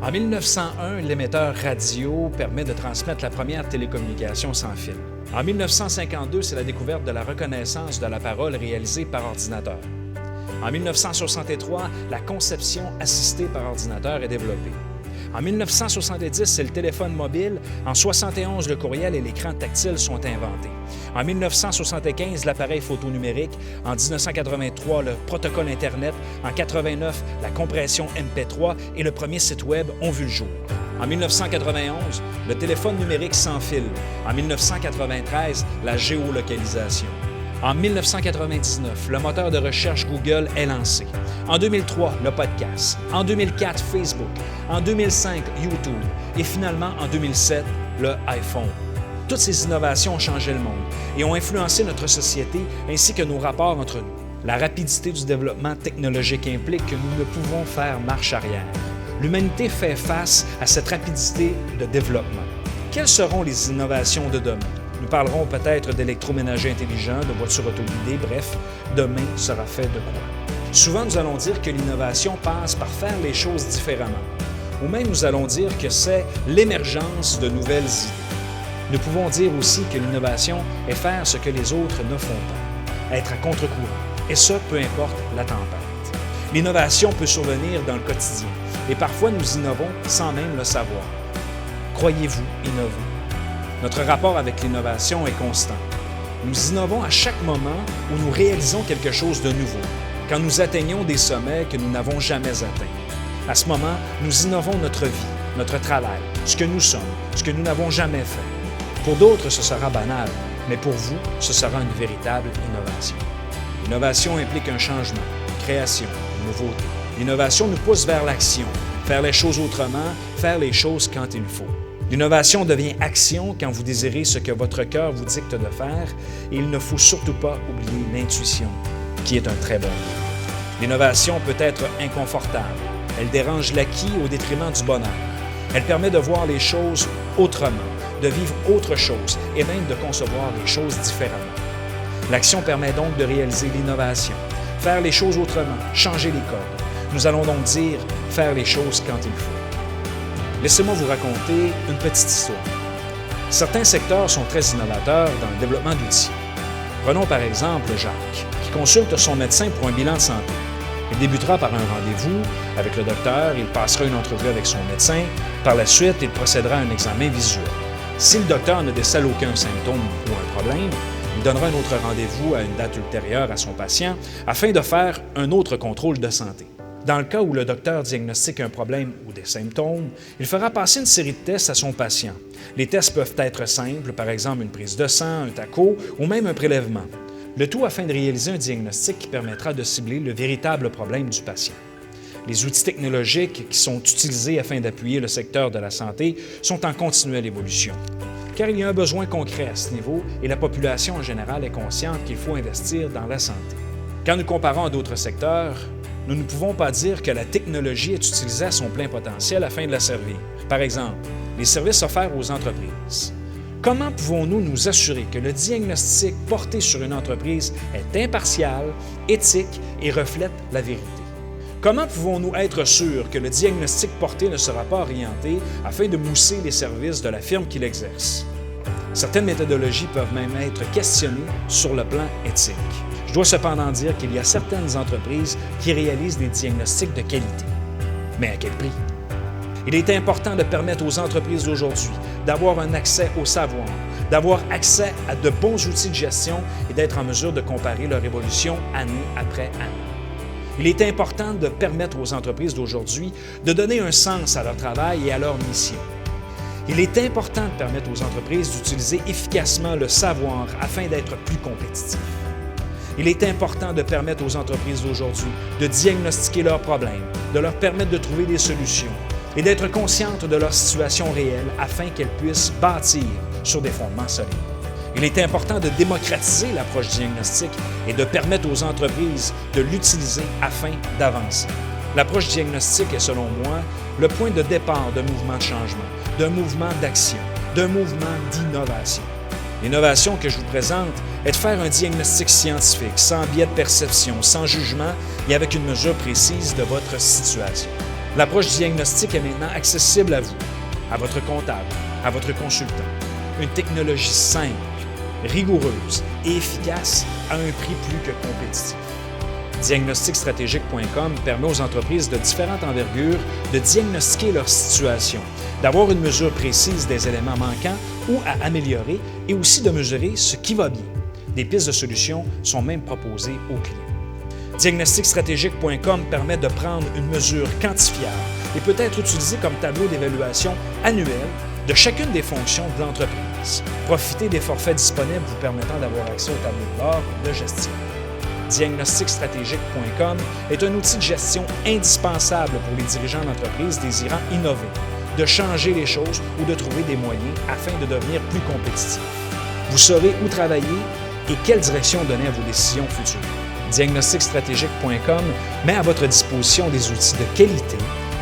En 1901, l'émetteur radio permet de transmettre la première télécommunication sans fil. En 1952, c'est la découverte de la reconnaissance de la parole réalisée par ordinateur. En 1963, la conception assistée par ordinateur est développée. En 1970, c'est le téléphone mobile. En 1971, le courriel et l'écran tactile sont inventés. En 1975, l'appareil photo numérique. En 1983, le protocole Internet. En 1989, la compression MP3 et le premier site Web ont vu le jour. En 1991, le téléphone numérique sans fil. En 1993, la géolocalisation. En 1999, le moteur de recherche Google est lancé. En 2003, le podcast. En 2004, Facebook. En 2005, YouTube. Et finalement, en 2007, le iPhone. Toutes ces innovations ont changé le monde et ont influencé notre société ainsi que nos rapports entre nous. La rapidité du développement technologique implique que nous ne pouvons faire marche arrière. L'humanité fait face à cette rapidité de développement. Quelles seront les innovations de demain? Nous parlerons peut-être d'électroménager intelligent, de voitures autoguidées, bref, demain sera fait de quoi? Souvent, nous allons dire que l'innovation passe par faire les choses différemment. Ou même nous allons dire que c'est l'émergence de nouvelles idées. Nous pouvons dire aussi que l'innovation est faire ce que les autres ne font pas, être à contre-courant, et ce, peu importe la tempête. L'innovation peut survenir dans le quotidien, et parfois nous innovons sans même le savoir. Croyez-vous innover? Notre rapport avec l'innovation est constant. Nous innovons à chaque moment où nous réalisons quelque chose de nouveau, quand nous atteignons des sommets que nous n'avons jamais atteints. À ce moment, nous innovons notre vie, notre travail, ce que nous sommes, ce que nous n'avons jamais fait. Pour d'autres, ce sera banal, mais pour vous, ce sera une véritable innovation. L'innovation implique un changement, une création, une nouveauté. L'innovation nous pousse vers l'action, faire les choses autrement, faire les choses quand il faut. L'innovation devient action quand vous désirez ce que votre cœur vous dicte de faire et il ne faut surtout pas oublier l'intuition, qui est un très bon livre. L'innovation peut être inconfortable. Elle dérange l'acquis au détriment du bonheur. Elle permet de voir les choses autrement, de vivre autre chose et même de concevoir les choses différemment. L'action permet donc de réaliser l'innovation, faire les choses autrement, changer les codes. Nous allons donc dire faire les choses quand il faut. Laissez-moi vous raconter une petite histoire. Certains secteurs sont très innovateurs dans le développement d'outils. Prenons par exemple Jacques, qui consulte son médecin pour un bilan de santé. Il débutera par un rendez-vous avec le docteur, il passera une entrevue avec son médecin. Par la suite, il procédera à un examen visuel. Si le docteur ne décèle aucun symptôme ou un problème, il donnera un autre rendez-vous à une date ultérieure à son patient afin de faire un autre contrôle de santé. Dans le cas où le docteur diagnostique un problème ou des symptômes, il fera passer une série de tests à son patient. Les tests peuvent être simples, par exemple une prise de sang, un taco ou même un prélèvement. Le tout afin de réaliser un diagnostic qui permettra de cibler le véritable problème du patient. Les outils technologiques qui sont utilisés afin d'appuyer le secteur de la santé sont en continuelle évolution. Car il y a un besoin concret à ce niveau et la population en général est consciente qu'il faut investir dans la santé. Quand nous comparons à d'autres secteurs, nous ne pouvons pas dire que la technologie est utilisée à son plein potentiel afin de la servir. Par exemple, les services offerts aux entreprises. Comment pouvons-nous nous assurer que le diagnostic porté sur une entreprise est impartial, éthique et reflète la vérité? Comment pouvons-nous être sûrs que le diagnostic porté ne sera pas orienté afin de mousser les services de la firme qui l'exerce? Certaines méthodologies peuvent même être questionnées sur le plan éthique. Je dois cependant dire qu'il y a certaines entreprises qui réalisent des diagnostics de qualité. Mais à quel prix? Il est important de permettre aux entreprises d'aujourd'hui d'avoir un accès au savoir, d'avoir accès à de bons outils de gestion et d'être en mesure de comparer leur évolution année après année. Il est important de permettre aux entreprises d'aujourd'hui de donner un sens à leur travail et à leur mission. Il est important de permettre aux entreprises d'utiliser efficacement le savoir afin d'être plus compétitifs. Il est important de permettre aux entreprises d'aujourd'hui de diagnostiquer leurs problèmes, de leur permettre de trouver des solutions et d'être conscientes de leur situation réelle afin qu'elles puissent bâtir sur des fondements solides. Il est important de démocratiser l'approche diagnostique et de permettre aux entreprises de l'utiliser afin d'avancer. L'approche diagnostique est, selon moi, le point de départ d'un mouvement de changement, d'un mouvement d'action, d'un mouvement d'innovation. L'innovation que je vous présente est de faire un diagnostic scientifique, sans biais de perception, sans jugement et avec une mesure précise de votre situation. L'approche diagnostique est maintenant accessible à vous, à votre comptable, à votre consultant. Une technologie simple, rigoureuse et efficace à un prix plus que compétitif. Diagnosticstratégique.com permet aux entreprises de différentes envergures de diagnostiquer leur situation, d'avoir une mesure précise des éléments manquants ou à améliorer et aussi de mesurer ce qui va bien. Des pistes de solutions sont même proposées aux clients. Diagnosticstratégique.com permet de prendre une mesure quantifiable et peut être utilisée comme tableau d'évaluation annuel de chacune des fonctions de l'entreprise. Profitez des forfaits disponibles vous permettant d'avoir accès au tableau de bord de gestion. Diagnosticstratégique.com est un outil de gestion indispensable pour les dirigeants d'entreprise désirant innover, de changer les choses ou de trouver des moyens afin de devenir plus compétitifs. Vous saurez où travailler et quelle direction donner à vos décisions futures. Diagnosticstratégique.com met à votre disposition des outils de qualité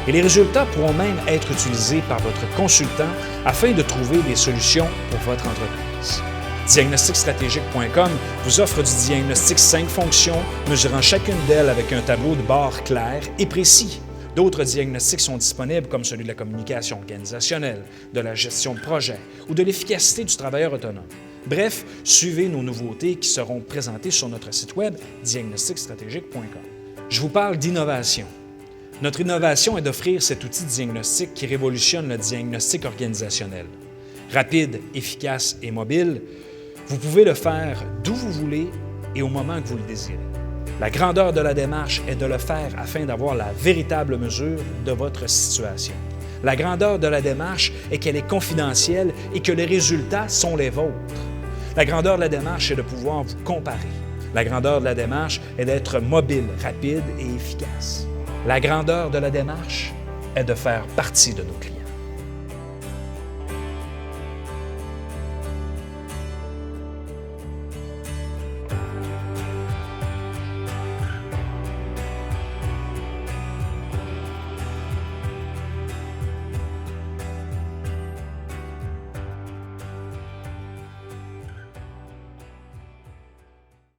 et les résultats pourront même être utilisés par votre consultant afin de trouver des solutions pour votre entreprise. Diagnosticstratégique.com vous offre du diagnostic 5 fonctions, mesurant chacune d'elles avec un tableau de bord clair et précis. D'autres diagnostics sont disponibles comme celui de la communication organisationnelle, de la gestion de projet ou de l'efficacité du travailleur autonome. Bref, suivez nos nouveautés qui seront présentées sur notre site web diagnosticstratégique.com. Je vous parle d'innovation. Notre innovation est d'offrir cet outil de diagnostic qui révolutionne le diagnostic organisationnel. Rapide, efficace et mobile, vous pouvez le faire d'où vous voulez et au moment que vous le désirez. La grandeur de la démarche est de le faire afin d'avoir la véritable mesure de votre situation. La grandeur de la démarche est qu'elle est confidentielle et que les résultats sont les vôtres. La grandeur de la démarche est de pouvoir vous comparer. La grandeur de la démarche est d'être mobile, rapide et efficace. La grandeur de la démarche est de faire partie de nos clients.